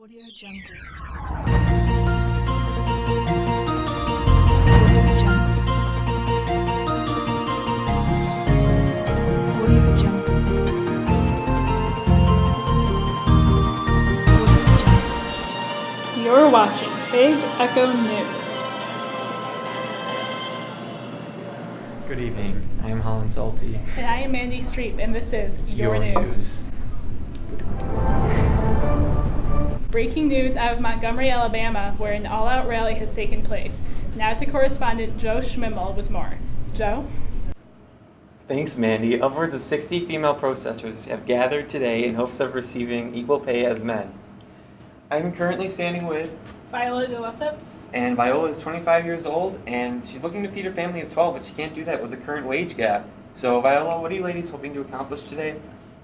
Audio Jungle. Audio Jungle. Audio Jungle. Audio Jungle. You're watching Big Echo News. Good evening. I am Holland Salty. And I am Mandy Streep, and this is Your News. Breaking news out of Montgomery, Alabama, where an all-out rally has taken place. Now to correspondent Joe Schmimmel with more. Joe? Thanks, Mandy. Upwards of 60 female protesters have gathered today in hopes of receiving equal pay as men. I am currently standing with Viola de Lesseps. and Viola is 25 years old, and she's looking to feed her family of 12, but she can't do that with the current wage gap. So, Viola, what are you ladies hoping to accomplish today?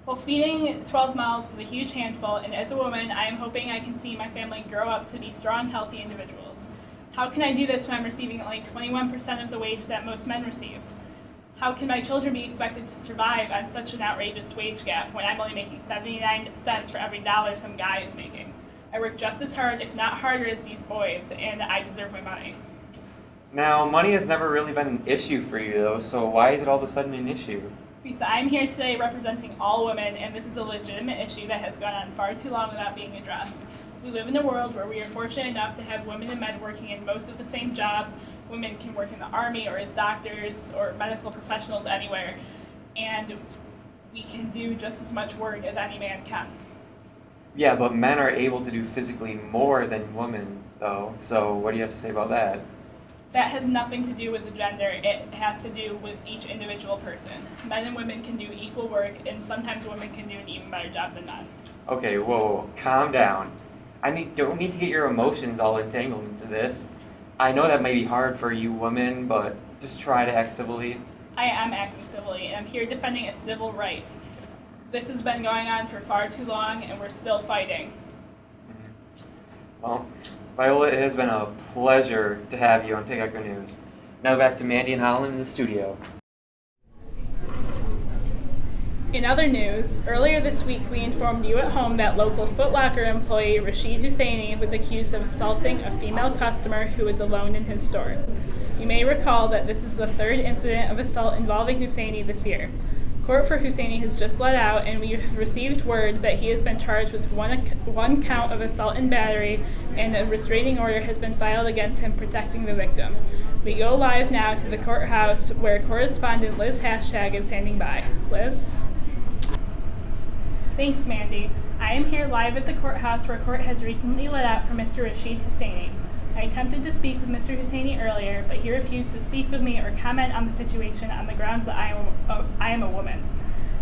Well, feeding 12 mouths is a huge handful, and as a woman, I am hoping I can see my family grow up to be strong, healthy individuals. How can I do this when I'm receiving only 21% of the wage that most men receive? How can my children be expected to survive on such an outrageous wage gap when I'm only making 79 cents for every dollar some guy is making? I work just as hard, if not harder, as these boys, and I deserve my money. Now, money has never really been an issue for you, though, so why is it all of a sudden an issue? Because I'm here today representing all women, and this is a legitimate issue that has gone on far too long without being addressed. We live in a world where we are fortunate enough to have women and men working in most of the same jobs. Women can work in the army or as doctors or medical professionals anywhere, and we can do just as much work as any man can. Yeah, but men are able to do physically more than women, though, so what do you have to say about that? That has nothing to do with the gender. It has to do with each individual person. Men and women can do equal work, and sometimes women can do an even better job than men. Okay, whoa, calm down. Don't need to get your emotions all entangled into this. I know that may be hard for you women, but just try to act civilly. I am acting civilly, and I'm here defending a civil right. This has been going on for far too long, and we're still fighting. Well, Viola, it has been a pleasure to have you on PIGECONEWS. Now back to Mandy and Holland in the studio. In other news, earlier this week we informed you at home that local Foot Locker employee Rashid Husseini was accused of assaulting a female customer who was alone in his store. You may recall that this is the third incident of assault involving Husseini this year. Court for Husseini has just let out, and we have received word that he has been charged with one count of assault and battery, and a restraining order has been filed against him protecting the victim. We go live now to the courthouse, where correspondent Liz Hashtag is standing by. Liz? Thanks, Mandy. I am here live at the courthouse, where court has recently let out for Mr. Rashid Husseini. I attempted to speak with Mr. Husseini earlier, but he refused to speak with me or comment on the situation on the grounds that I am a woman.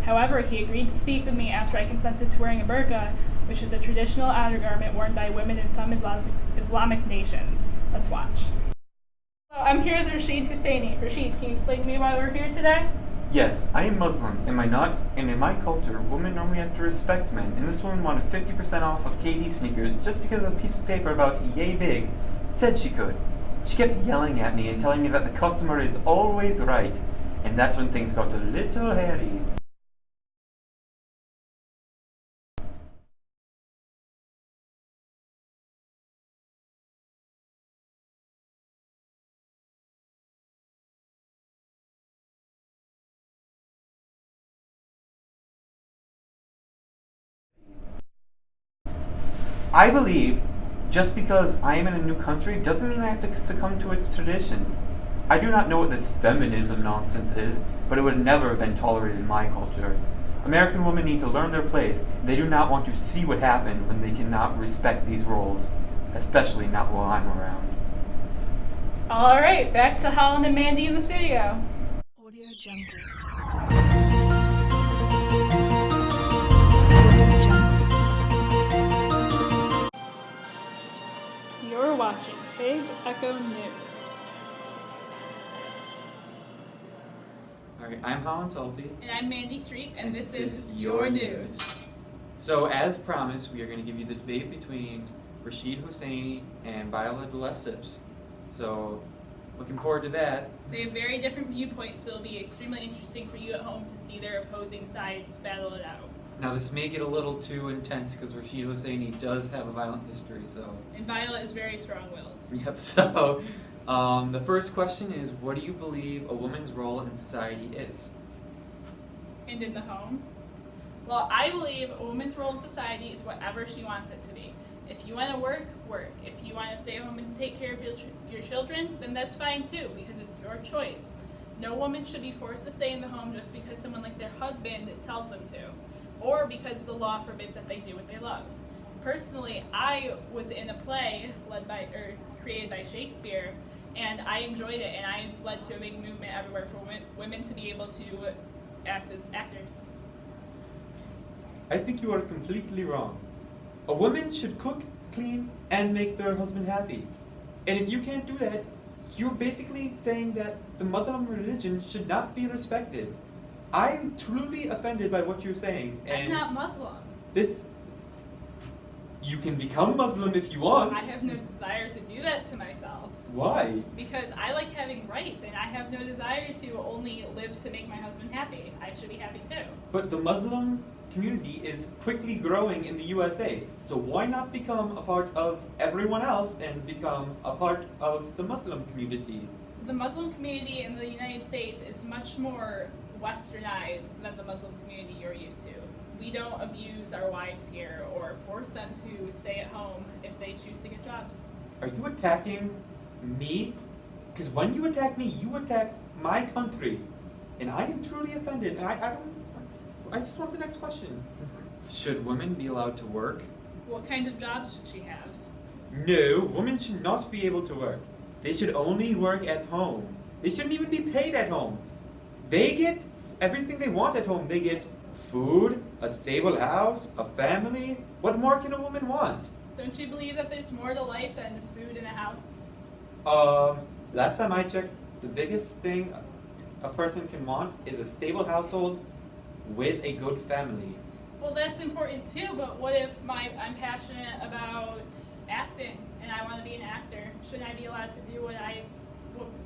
However, he agreed to speak with me after I consented to wearing a burqa, which is a traditional outer garment worn by women in some Islamic nations. Let's watch. So I'm here with Rashid Husseini. Rashid, can you explain to me why we're here today? Yes, I am Muslim, am I not? And in my culture, women normally have to respect men, and this woman wanted 50% off of KD sneakers just because a piece of paper about yay big said she could. She kept yelling at me and telling me that the customer is always right, and that's when things got a little hairy. I believe just because I am in a new country doesn't mean I have to succumb to its traditions. I do not know what this feminism nonsense is, but it would never have been tolerated in my culture. American women need to learn their place. They do not want to see what happened when they cannot respect these roles, especially not while I'm around. All right, back to Holland and Mandy in the studio. Audio Jungle. Audio Jungle. You're watching Big Echo News. Alright, I'm Holland Salty. And I'm Mandy Streep, and this is Your News. So, as promised, we are going to give you the debate between Rashid Husseini and Viola de Lesseps. So, looking forward to that. They have very different viewpoints, so it'll be extremely interesting for you at home to see their opposing sides battle it out. Now this may get a little too intense because Rashid Hosseini does have a violent history, so. And Violet is very strong-willed. Yep, so the first question is, what do you believe a woman's role in society is? And in the home? Well, I believe a woman's role in society is whatever she wants it to be. If you want to work, work. If you want to stay home and take care of your children, then that's fine too, because it's your choice. No woman should be forced to stay in the home just because someone like their husband tells them to, or because the law forbids that they do what they love. Personally, I was in a play created by Shakespeare, and I enjoyed it, and I led to a big movement everywhere for women to be able to act as actors. I think you are completely wrong. A woman should cook, clean, and make their husband happy. And if you can't do that, you're basically saying that the Muslim religion should not be respected. I am truly offended by what you're saying. And I'm not Muslim. You can become Muslim if you want. I have no desire to do that to myself. Why? Because I like having rights, and I have no desire to only live to make my husband happy. I should be happy too. But the Muslim community is quickly growing in the USA, so why not become a part of everyone else and become a part of the Muslim community? The Muslim community in the United States is much more westernized than the Muslim community you're used to. We don't abuse our wives here or force them to stay at home if they choose to get jobs. Are you attacking me? Because when you attack me, you attack my country. And I am truly offended, and I just want the next question. Should women be allowed to work? What kind of jobs should she have? No, women should not be able to work. They should only work at home. They shouldn't even be paid at home. They get everything they want at home. They get food, a stable house, a family. What more can a woman want? Don't you believe that there's more to life than food in a house? Last time I checked, the biggest thing a person can want is a stable household with a good family. Well, that's important too, but what if I'm passionate about acting and I want to be an actor? Shouldn't I be allowed to do what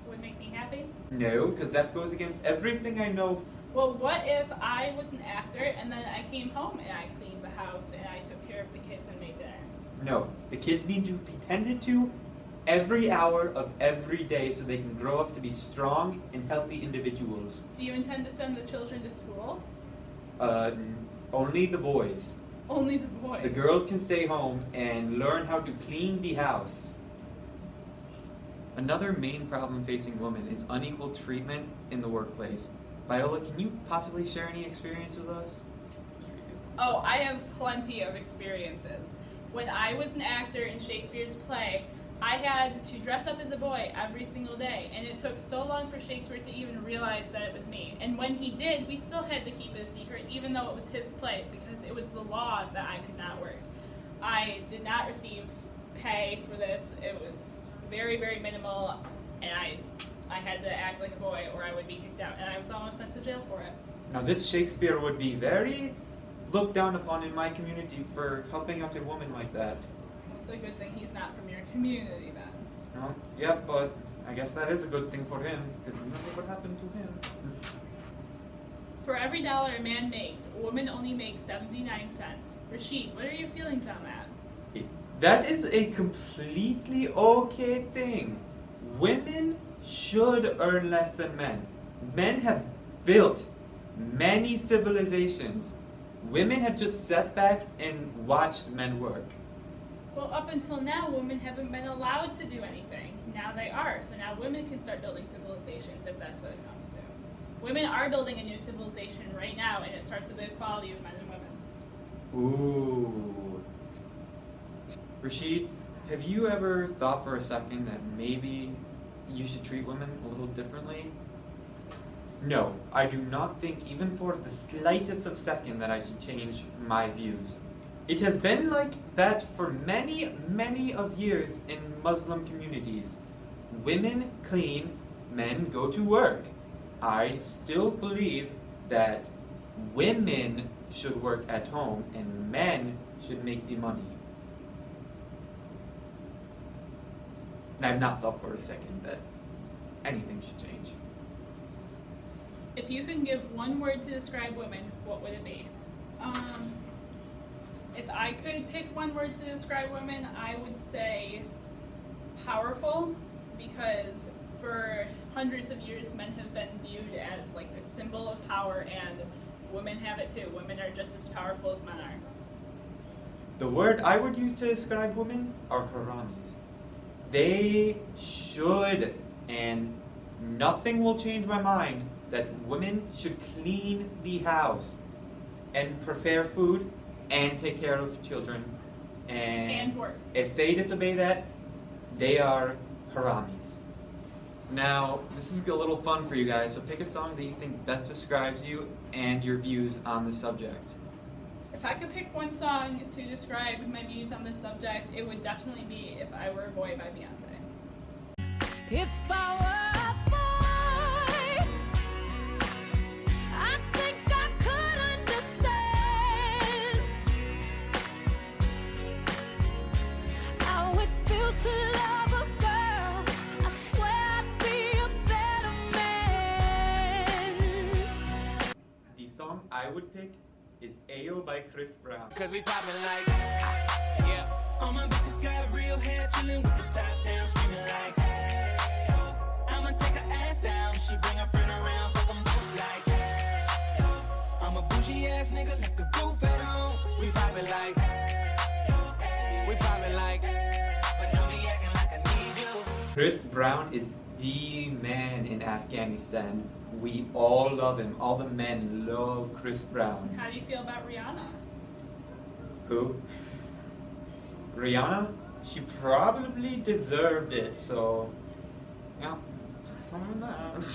would make me happy? No, because that goes against everything I know. Well, what if I was an actor and then I came home and I cleaned the house and I took care of the kids and made dinner? No, the kids need to be tended to every hour of every day so they can grow up to be strong and healthy individuals. Do you intend to send the children to school? Only the boys. Only the boys. The girls can stay home and learn how to clean the house. Another main problem facing women is unequal treatment in the workplace. Viola, can you possibly share any experience with us? Oh, I have plenty of experiences. When I was an actor in Shakespeare's play, I had to dress up as a boy every single day, and it took so long for Shakespeare to even realize that it was me. And when he did, we still had to keep it a secret, even though it was his play, because it was the law that I could not work. I did not receive pay for this. It was very, very minimal, and I had to act like a boy or I would be kicked out, and I was almost sent to jail for it. Now this Shakespeare would be very looked down upon in my community for helping out a woman like that. It's a good thing he's not from your community then. No? Yeah, but I guess that is a good thing for him, because remember what happened to him. For every dollar a man makes, a woman only makes 79 cents. Rashid, what are your feelings on that? That is a completely okay thing. Women should earn less than men. Men have built many civilizations. Women have just sat back and watched men work. Well, up until now, women haven't been allowed to do anything. Now they are. So now women can start building civilizations if that's what it comes to. Women are building a new civilization right now, and it starts with the equality of men and women. Ooh. Rashid, have you ever thought for a second that maybe you should treat women a little differently? No, I do not think even for the slightest of second that I should change my views. It has been like that for many, many of years in Muslim communities. Women clean, men go to work. I still believe that women should work at home and men should make the money. And I've not thought for a second that anything should change. If you can give one word to describe women, what would it be? If I could pick one word to describe women, I would say powerful, because for hundreds of years men have been viewed as like the symbol of power, and women have it too. Women are just as powerful as men are. The word I would use to describe women are haramis. They should, and nothing will change my mind, that women should clean the house and prepare food and take care of children. And work. If they disobey that, they are haramis. Now, this is a little fun for you guys, so pick a song that you think best describes you and your views on the subject. If I could pick one song to describe my views on this subject, it would definitely be If I Were a Boy by Beyonce. If I were a boy, I think I could understand how it feels to love a girl. I swear I'd be a better man. The song I would pick is Ayo by Chris Brown. Cause we poppin' like, yeah. All my bitches got real hair, chillin' with the top down, screaming like, hey, oh. I'ma take her ass down, she bring her friend around, fuck 'em both like, hey, oh. I'm a bougie ass nigga, left the roof at home. We poppin' like, hey, oh, hey, we poppin' like, hey, but don't be acting like I need you. Chris Brown is the man in Afghanistan. We all love him. All the men love Chris Brown. How do you feel about Rihanna? Who? Rihanna? She probably deserved it, so yeah, just saying that.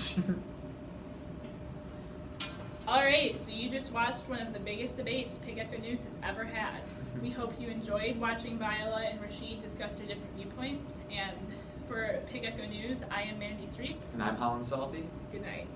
Alright, so you just watched one of the biggest debates PIGECONEWS has ever had. We hope you enjoyed watching Viola and Rashid discuss their different viewpoints. And for PIGECONEWS, I am Mandy Streep. And I'm Holland Salty. Good night.